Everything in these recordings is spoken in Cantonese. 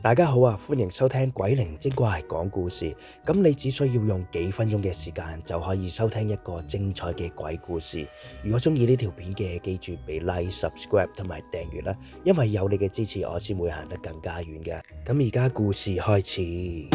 大家好啊，歡迎收聽鬼靈精怪講故事。咁你只需要用幾分鐘嘅時間就可以收聽一個精彩嘅鬼故事。如果中意呢條片嘅，記住俾 like、subscribe 同埋訂閱啦，因為有你嘅支持，我先會行得更加遠嘅。咁而家故事開始。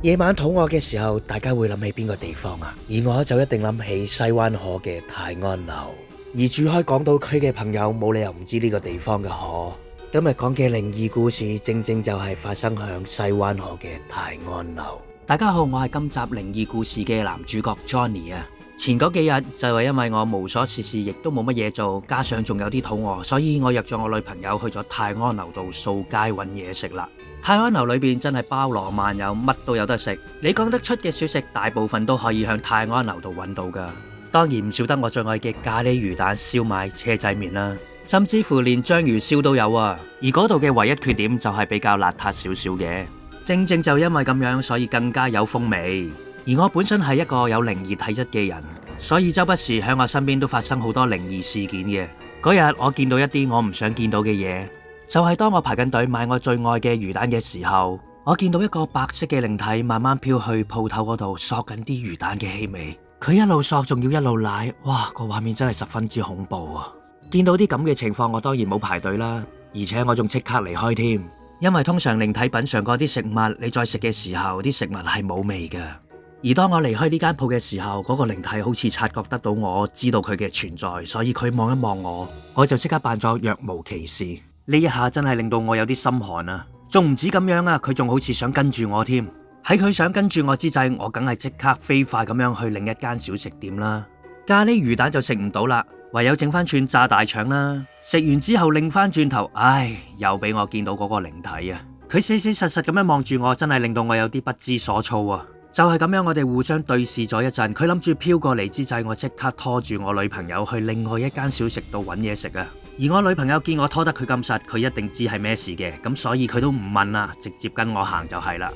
夜晚肚餓嘅時候，大家會諗起邊個地方啊？而我就一定諗起西灣河嘅泰安樓。而住開港島區嘅朋友冇理由唔知呢個地方嘅可。今日講嘅靈異故事，正正就係發生響西灣河嘅泰安樓。大家好，我係今集靈異故事嘅男主角 Johnny 啊。前嗰幾日就係因為我無所事事，亦都冇乜嘢做，加上仲有啲肚餓，所以我約咗我女朋友去咗泰安樓度掃街揾嘢食啦。泰安樓裏邊真係包羅萬有，乜都有得食。你講得出嘅小食，大部分都可以向泰安樓度揾到噶。當然唔少得我最愛嘅咖喱魚蛋燒賣、車仔麵啦。甚至乎連章魚燒都有啊！而嗰度嘅唯一缺點就係比較邋遢少少嘅，正正就因為咁樣，所以更加有風味。而我本身係一個有靈異體質嘅人，所以周不時喺我身邊都發生好多靈異事件嘅。嗰日我見到一啲我唔想見到嘅嘢，就係當我排緊隊買我最愛嘅魚蛋嘅時候，我見到一個白色嘅靈體慢慢飄去鋪頭嗰度索緊啲魚蛋嘅氣味。佢一路索仲要一路舐，哇！個畫面真係十分之恐怖啊！見到啲咁嘅情況，我當然冇排隊啦，而且我仲即刻離開添，因為通常靈體品嘗過啲食物，你再食嘅時候，啲食物係冇味嘅。而當我離開呢間鋪嘅時候，嗰個靈體好似察覺得到我知道佢嘅存在，所以佢望一望我，我就即刻扮作若無其事。呢一下真係令到我有啲心寒啊！仲唔止咁樣啊，佢仲好似想跟住我添。喺佢想跟住我之際，我梗係即刻飛快咁樣去另一間小食店啦。咖喱魚蛋就食唔到啦，唯有整翻串炸大腸啦。食完之後擰翻轉頭，唉，又俾我見到嗰個靈體啊！佢死死實實咁樣望住我，真係令到我有啲不知所措啊！就係咁樣，我哋互相對視咗一陣，佢諗住飄過嚟之際，我即刻拖住我女朋友去另外一間小食度揾嘢食啊！而我女朋友見我拖得佢咁實，佢一定知係咩事嘅，咁所以佢都唔問啦，直接跟我行就係啦。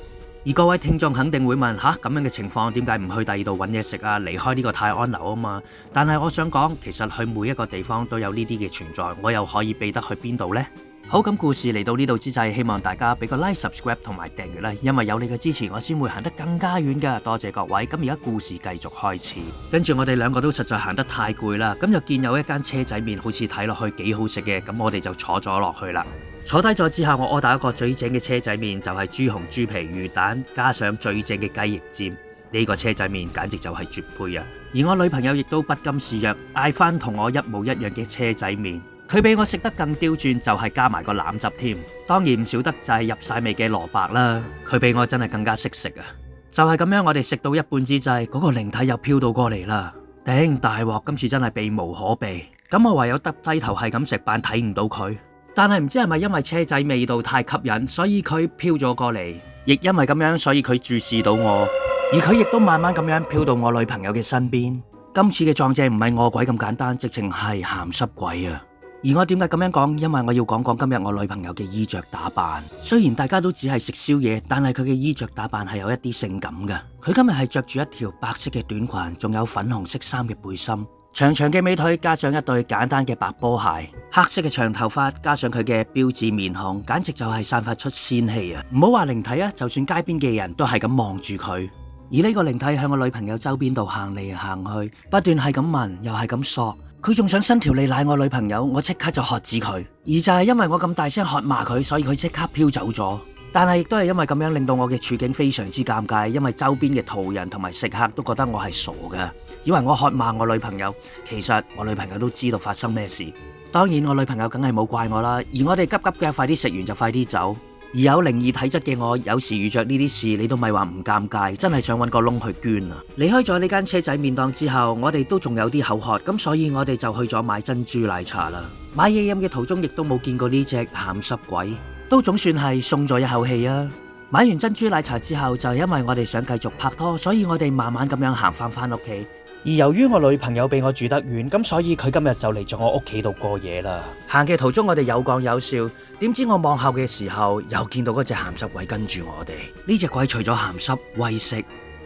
而各位聽眾肯定會問，吓，咁樣嘅情況點解唔去第二度揾嘢食啊？離開呢個泰安樓啊嘛。但係我想講，其實去每一個地方都有呢啲嘅存在，我又可以避得去邊度呢？好，咁故事嚟到呢度之際，希望大家俾個 like、subscribe 同埋訂閱啦，因為有你嘅支持，我先會行得更加遠噶。多謝各位。咁而家故事繼續開始，跟住我哋兩個都實在行得太攰啦，咁就見有一間車仔麵好似睇落去幾好食嘅，咁我哋就坐咗落去啦。坐低咗之後，我order一個最正嘅車仔麵，就係豬紅豬皮魚蛋加上最正嘅雞翼尖。呢個車仔麵簡直就係絕配啊！而我女朋友亦都不甘示弱，嗌翻同我一模一樣嘅車仔麵。佢比我食得更刁鑽，就係加埋個腩汁添。當然唔少得就係入晒味嘅蘿蔔啦。佢比我真係更加識食啊！就係咁樣，我哋食到一半之際，嗰個靈體又飄到過嚟啦。頂大鑊，今次真係避無可避。咁我唯有耷低頭係咁食扮睇唔到佢。但係唔知係咪因為車仔味道太吸引，所以佢飄咗過嚟，亦因為咁樣，所以佢注視到我，而佢亦都慢慢咁樣飄到我女朋友嘅身邊。今次嘅撞正唔係餓鬼咁簡單，直情係鹹濕鬼啊！而我點解咁樣講？因為我要講講今日我女朋友嘅衣着打扮。雖然大家都只係食宵夜，但係佢嘅衣着打扮係有一啲性感嘅。佢今日係着住一條白色嘅短裙，仲有粉紅色衫嘅背心。長長嘅美腿加上一對簡單嘅白波鞋，黑色嘅長頭髮加上佢嘅標誌面孔，簡直就係散發出仙氣啊！唔好話靈體啊，就算街邊嘅人都係咁望住佢。而呢個靈體向我女朋友周邊度行嚟行去，不斷係咁聞，又係咁索。佢仲想伸條脷舐我女朋友，我即刻就喝止佢。而就係因為我咁大聲喝罵佢，所以佢即刻飄走咗。但係亦都係因為咁樣令到我嘅處境非常之尷尬，因為周邊嘅途人同埋食客都覺得我係傻嘅，以為我喝罵我女朋友。其實我女朋友都知道發生咩事。當然我女朋友梗係冇怪我啦，而我哋急急嘅快啲食完就快啲走。而有靈異體質嘅我，有時遇着呢啲事，你都咪話唔尷尬，真係想搵個窿去捐啊！離開咗呢間車仔麵檔之後，我哋都仲有啲口渴，咁所以我哋就去咗買珍珠奶茶啦。買嘢飲嘅途中，亦都冇見過呢隻鹹濕鬼，都總算係鬆咗一口氣啊！買完珍珠奶茶之後，就係因為我哋想繼續拍拖，所以我哋慢慢咁樣行翻屋企。而由於我女朋友比我住得遠，咁所以佢今日就嚟咗我屋企度過夜啦。行嘅途中我哋有講有笑，點知我望後嘅時候又見到嗰隻鹹濕鬼跟住我哋。呢隻鬼除咗鹹濕、威色，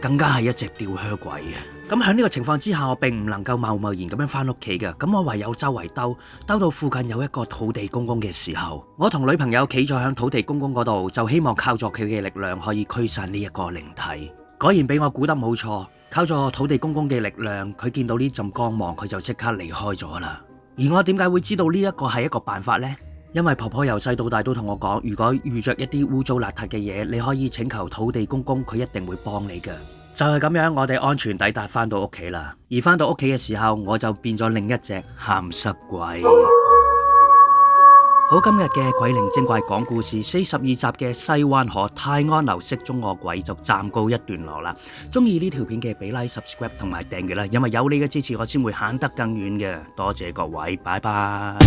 更加係一隻吊靴鬼啊！咁喺呢個情況之下，我並唔能夠貿貿然咁樣翻屋企嘅，咁我唯有周圍兜到附近有一個土地公公嘅時候，我同女朋友企咗喺土地公公嗰度，就希望靠助佢嘅力量可以驅散呢一個靈體。果然俾我估得冇錯，靠助土地公公嘅力量，佢見到呢陣光芒，佢就即刻離開咗啦。而我點解會知道呢一個係一個辦法呢？因為婆婆由細到大都同我講，如果遇着一啲污糟邋遢嘅嘢，你可以請求土地公公，佢一定會幫你嘅。就係咁樣，我哋安全抵達翻到屋企啦。而翻到屋企嘅時候，我就變咗另一隻鹹濕鬼。好，今日嘅鬼靈精怪講故事42集嘅西灣河泰安樓失蹤惡鬼就暫告一段落啦。中意呢條片嘅俾 like、subscribe 同埋訂閱啦，因為有你嘅支持，我先會行得更遠嘅。多謝各位，拜拜。